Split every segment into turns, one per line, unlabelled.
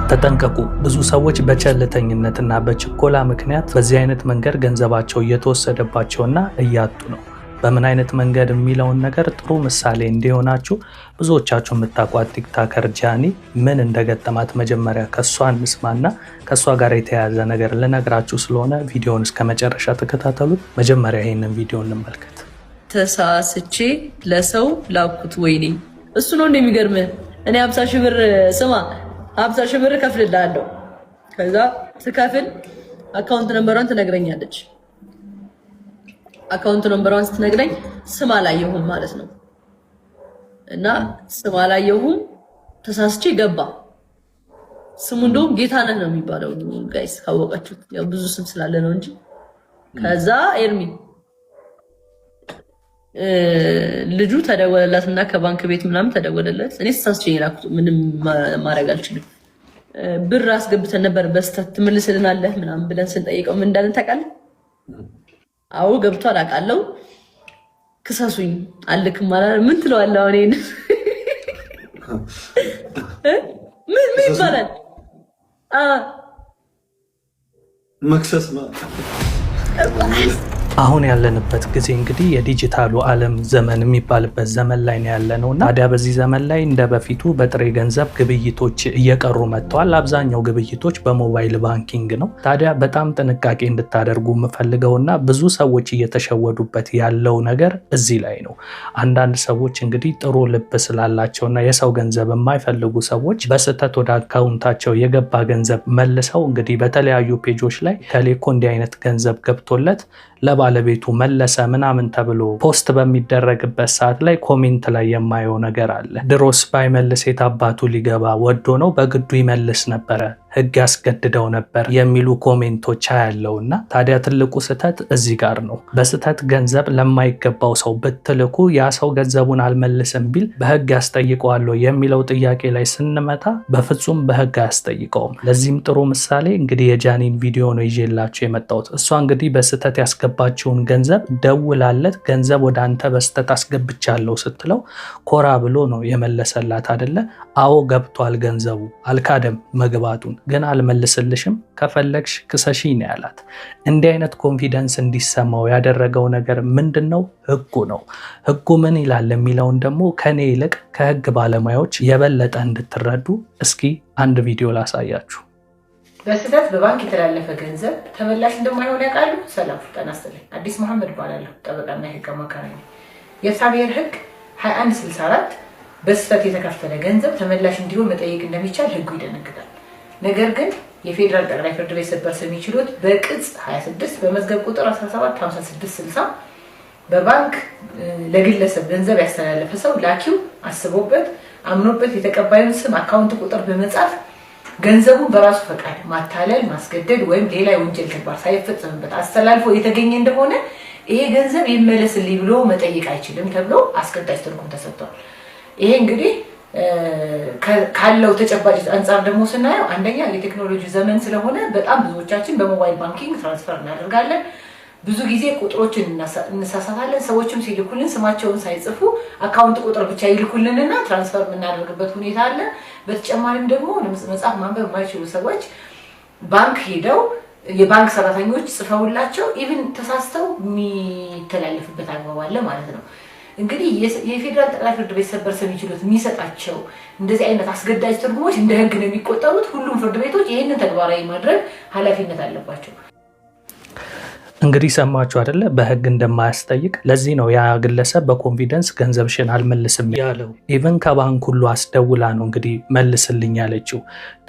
ተጠንቀቁ። ብዙ ሰዎች በቸልተኝነትና በችኮላ ምክንያት በዚህ አይነት መንገድ ገንዘባቸው እየተወሰደባቸውና እያጡ ነው። በምን አይነት መንገድ የሚለውን ነገር ጥሩ ምሳሌ እንዲሆናችሁ ብዙዎቻችሁ የምታውቋት ቲክታከር ጃኒ ምን እንደገጠማት መጀመሪያ ከሷ እንስማና ከሷ ጋር የተያያዘ ነገር ልነግራችሁ ስለሆነ ቪዲዮውን እስከ መጨረሻ ተከታተሉት። መጀመሪያ ይሄንን ቪዲዮ እንመልከት።
ተሳስቼ ለሰው ላኩት። ወይኔ እሱ ነው እንደሚገርምህ። እኔ 50 ሺህ ብር ስማ 50 ሺህ ብር ከፍልልሃለሁ። ከዛ ስከፍል አካውንት ነምበሯን ትነግረኛለች። አካውንት ነምበሯን ስትነግረኝ ስም አላየሁም ማለት ነው። እና ስም አላየሁም ተሳስቼ ገባ። ስሙ እንደውም ጌታነህ ነው የሚባለው። ጋይስ ካወቃችሁት ያው ብዙ ስም ስላለ ነው እንጂ። ከዛ ኤርሚ ልጁ ተደወለላትና ከባንክ ቤት ምናምን ተደወለለት። እኔ ተሳስቼ የላኩት ምንም ማድረግ አልችልም። ብር አስገብተን ነበር በስተት ትመልስልናለህ ምናምን ብለን ስንጠይቀው ምን እንዳለን ታውቃለህ? አዎ ገብቷል አውቃለሁ፣ ክሰሱኝ አልክም ማለት ምን ትለዋለህ? አሁን እኔን ምን ይባላል?
መክሰስ ነው።
አሁን ያለንበት ጊዜ እንግዲህ የዲጂታሉ ዓለም ዘመን የሚባልበት ዘመን ላይ ነው ያለነው እና ታዲያ በዚህ ዘመን ላይ እንደ በፊቱ በጥሬ ገንዘብ ግብይቶች እየቀሩ መጥተዋል። አብዛኛው ግብይቶች በሞባይል ባንኪንግ ነው። ታዲያ በጣም ጥንቃቄ እንድታደርጉ የምፈልገውና ብዙ ሰዎች እየተሸወዱበት ያለው ነገር እዚህ ላይ ነው። አንዳንድ ሰዎች እንግዲህ ጥሩ ልብ ስላላቸውና የሰው ገንዘብ የማይፈልጉ ሰዎች በስህተት ወደ አካውንታቸው የገባ ገንዘብ መልሰው እንግዲህ በተለያዩ ፔጆች ላይ ከሌኮ እንዲህ አይነት ገንዘብ ገብቶለት ለባለቤቱ መለሰ ምናምን ተብሎ ፖስት በሚደረግበት ሰዓት ላይ ኮሜንት ላይ የማየው ነገር አለ። ድሮስ ባይመልስ የታባቱ ሊገባ ወዶ ነው፣ በግዱ ይመልስ ነበረ፣ ህግ ያስገድደው ነበር የሚሉ ኮሜንቶች ያለውና ታዲያ ትልቁ ስህተት እዚህ ጋር ነው። በስህተት ገንዘብ ለማይገባው ሰው ብትልኩ ያ ሰው ገንዘቡን አልመልስም ቢል በህግ ያስጠይቀዋል የሚለው ጥያቄ ላይ ስንመጣ በፍጹም በህግ አያስጠይቀውም። ለዚህም ጥሩ ምሳሌ እንግዲህ የጃኒን ቪዲዮ ነው ይዤላችሁ የመጣሁት። እሷ እንግዲህ በስህተት ያስገባችውን ገንዘብ ደውላለት ገንዘብ ወደ አንተ በስህተት አስገብቻለሁ ስትለው ኮራ ብሎ ነው የመለሰላት አይደለ? አዎ ገብቷል ገንዘቡ፣ አልካደም መግባቱን፣ ግን አልመልስልሽም፣ ከፈለግሽ ክሰሺ ነው ያላት። እንዲህ አይነት ኮንፊደንስ እንዲሰማው ያደረገው ነገር ምንድነው? ህጉ ነው። ህጉ ምን ይላል የሚለውን ደግሞ ከኔ ይልቅ ከህግ ባለሙያዎች የበለጠ እንድትረዱ እስኪ አንድ ቪዲዮ ላሳያችሁ።
በስህተት በባንክ የተላለፈ ገንዘብ ተመላሽ እንደማይሆን ያውቃሉ? ሰላም ጤና ይስጥልኝ። አዲስ መሐመድ እባላለሁ፣ ጠበቃና የህግ አማካሪ ነኝ። የሳብሔር ህግ 2164 በስህተት የተከፈለ ገንዘብ ተመላሽ እንዲሆን መጠየቅ እንደሚቻል ህጉ ይደነግጋል። ነገር ግን የፌዴራል ጠቅላይ ፍርድ ቤት ሰበር ሰሚ ችሎት በቅጽ 26 በመዝገብ ቁጥር 175660 በባንክ ለግለሰብ ገንዘብ ያስተላለፈ ሰው ላኪው አስቦበት አምኖበት የተቀባዩን ስም አካውንት ቁጥር በመጻፍ ገንዘቡን በራሱ ፈቃድ ማታለል፣ ማስገደድ ወይም ሌላ የወንጀል ተግባር ሳይፈጸምበት አስተላልፎ የተገኘ እንደሆነ ይሄ ገንዘብ ይመለስልኝ ብሎ መጠየቅ አይችልም ተብሎ አስገዳጅ ትርጉም ተሰጥቷል። ይሄ እንግዲህ ካለው ተጨባጭ አንጻር ደግሞ ስናየው አንደኛ የቴክኖሎጂ ዘመን ስለሆነ በጣም ብዙዎቻችን በሞባይል ባንኪንግ ትራንስፈር እናደርጋለን። ብዙ ጊዜ ቁጥሮችን እንሳሳታለን። ሰዎችም ሲልኩልን ስማቸውን ሳይጽፉ አካውንት ቁጥር ብቻ ይልኩልንና ትራንስፈር የምናደርግበት ሁኔታ አለ። በተጨማሪም ደግሞ መጻፍ ማንበብ የማይችሉ ሰዎች ባንክ ሄደው የባንክ ሰራተኞች ጽፈውላቸው ኢቭን ተሳስተው የሚተላለፍበት አግባብ አለ ማለት ነው። እንግዲህ የፌዴራል ጠቅላይ ፍርድ ቤት ሰበር ሰሚ ችሎት የሚሰጣቸው እንደዚህ አይነት አስገዳጅ ትርጉሞች እንደ ህግ ነው የሚቆጠሩት። ሁሉም ፍርድ ቤቶች ይህንን ተግባራዊ ማድረግ ኃላፊነት አለባቸው።
እንግዲህ ሰማችሁ አይደለ? በህግ እንደማያስጠይቅ። ለዚህ ነው ያ ግለሰብ በኮንፊደንስ ገንዘብሽን አልመልስም ያለው። ኢቭን ከባንክ ሁሉ አስደውላ ነው እንግዲህ መልስልኝ ያለችው።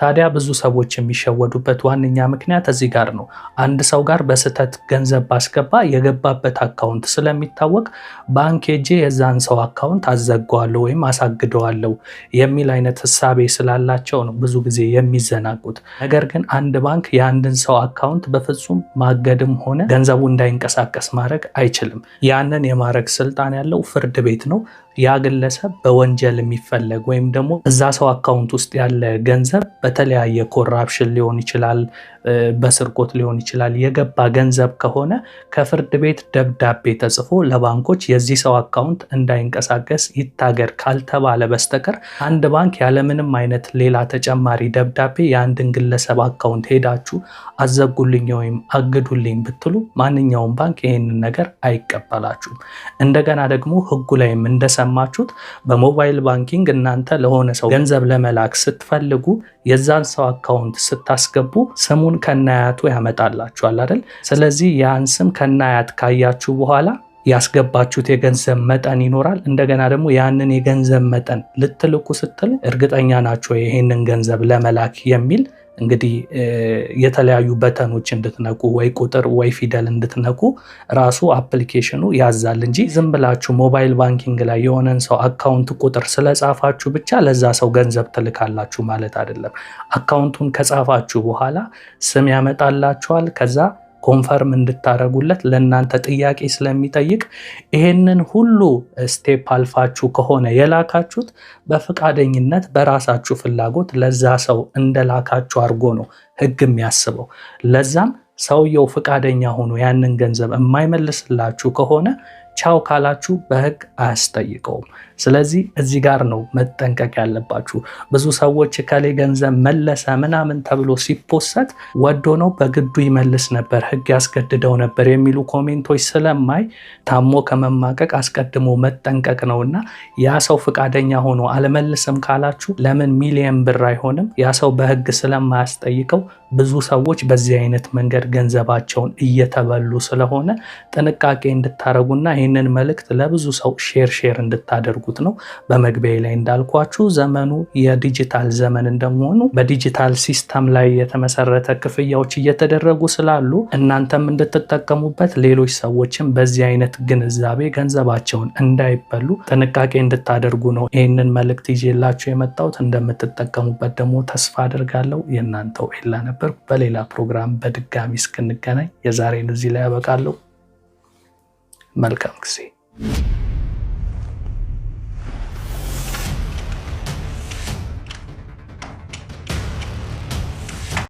ታዲያ ብዙ ሰዎች የሚሸወዱበት ዋነኛ ምክንያት እዚህ ጋር ነው። አንድ ሰው ጋር በስህተት ገንዘብ ባስገባ የገባበት አካውንት ስለሚታወቅ ባንክ ሄጄ የዛን ሰው አካውንት አዘጋዋለሁ ወይም አሳግደዋለሁ የሚል አይነት ህሳቤ ስላላቸው ነው ብዙ ጊዜ የሚዘናጉት። ነገር ግን አንድ ባንክ የአንድን ሰው አካውንት በፍጹም ማገድም ሆነ ገንዘቡ እንዳይንቀሳቀስ ማድረግ አይችልም። ያንን የማድረግ ስልጣን ያለው ፍርድ ቤት ነው። ያ ግለሰብ በወንጀል የሚፈለግ ወይም ደግሞ እዛ ሰው አካውንት ውስጥ ያለ ገንዘብ በተለያየ ኮራፕሽን ሊሆን ይችላል፣ በስርቆት ሊሆን ይችላል የገባ ገንዘብ ከሆነ ከፍርድ ቤት ደብዳቤ ተጽፎ ለባንኮች የዚህ ሰው አካውንት እንዳይንቀሳቀስ ይታገድ ካልተባለ በስተቀር አንድ ባንክ ያለምንም አይነት ሌላ ተጨማሪ ደብዳቤ የአንድን ግለሰብ አካውንት ሄዳችሁ አዘጉልኝ ወይም አግዱልኝ ብትሉ ማንኛውም ባንክ ይህንን ነገር አይቀበላችሁም። እንደገና ደግሞ ህጉ ላይም እንደሰማችሁት በሞባይል ባንኪንግ እናንተ ለሆነ ሰው ገንዘብ ለመላክ ስትፈልጉ የዛን ሰው አካውንት ስታስገቡ ስሙን ከናያቱ ያመጣላችኋል አይደል? ስለዚህ ያን ስም ከናያት ካያችሁ በኋላ ያስገባችሁት የገንዘብ መጠን ይኖራል። እንደገና ደግሞ ያንን የገንዘብ መጠን ልትልኩ ስትል እርግጠኛ ናችሁ ይሄንን ገንዘብ ለመላክ የሚል እንግዲህ የተለያዩ በተኖች እንድትነኩ ወይ ቁጥር ወይ ፊደል እንድትነኩ ራሱ አፕሊኬሽኑ ያዛል እንጂ ዝም ብላችሁ ሞባይል ባንኪንግ ላይ የሆነን ሰው አካውንት ቁጥር ስለጻፋችሁ ብቻ ለዛ ሰው ገንዘብ ትልካላችሁ ማለት አይደለም። አካውንቱን ከጻፋችሁ በኋላ ስም ያመጣላችኋል። ከዛ ኮንፈርም እንድታረጉለት ለእናንተ ጥያቄ ስለሚጠይቅ ይሄንን ሁሉ ስቴፕ አልፋችሁ ከሆነ የላካችሁት በፍቃደኝነት በራሳችሁ ፍላጎት ለዛ ሰው እንደላካችሁ አድርጎ ነው ህግ የሚያስበው። ለዛም ሰውየው ፍቃደኛ ሆኖ ያንን ገንዘብ የማይመልስላችሁ ከሆነ ቻው ካላችሁ በህግ አያስጠይቀውም። ስለዚህ እዚህ ጋር ነው መጠንቀቅ ያለባችሁ። ብዙ ሰዎች ከሌ ገንዘብ መለሰ ምናምን ተብሎ ሲፖሰት ወዶ ነው በግዱ ይመልስ ነበር ህግ ያስገድደው ነበር የሚሉ ኮሜንቶች ስለማይ ታሞ ከመማቀቅ አስቀድሞ መጠንቀቅ ነውና ያ ሰው ፍቃደኛ ሆኖ አልመልስም ካላችሁ ለምን ሚሊየን ብር አይሆንም? ያ ሰው በህግ ስለማያስጠይቀው ብዙ ሰዎች በዚህ አይነት መንገድ ገንዘባቸውን እየተበሉ ስለሆነ ጥንቃቄ እንድታረጉና ይህንን መልእክት ለብዙ ሰው ሼር እንድታደርጉት ነው። በመግቢያ ላይ እንዳልኳችሁ ዘመኑ የዲጂታል ዘመን እንደመሆኑ በዲጂታል ሲስተም ላይ የተመሰረተ ክፍያዎች እየተደረጉ ስላሉ እናንተም እንድትጠቀሙበት ሌሎች ሰዎችም በዚህ አይነት ግንዛቤ ገንዘባቸውን እንዳይበሉ ጥንቃቄ እንድታደርጉ ነው ይህንን መልእክት ይዤላችሁ የመጣሁት። እንደምትጠቀሙበት ደግሞ ተስፋ አደርጋለሁ። የእናንተው ኤላ ነበር። በሌላ ፕሮግራም በድጋሚ እስክንገናኝ የዛሬን እዚህ ላይ ያበቃለሁ። መልካም ጊዜ።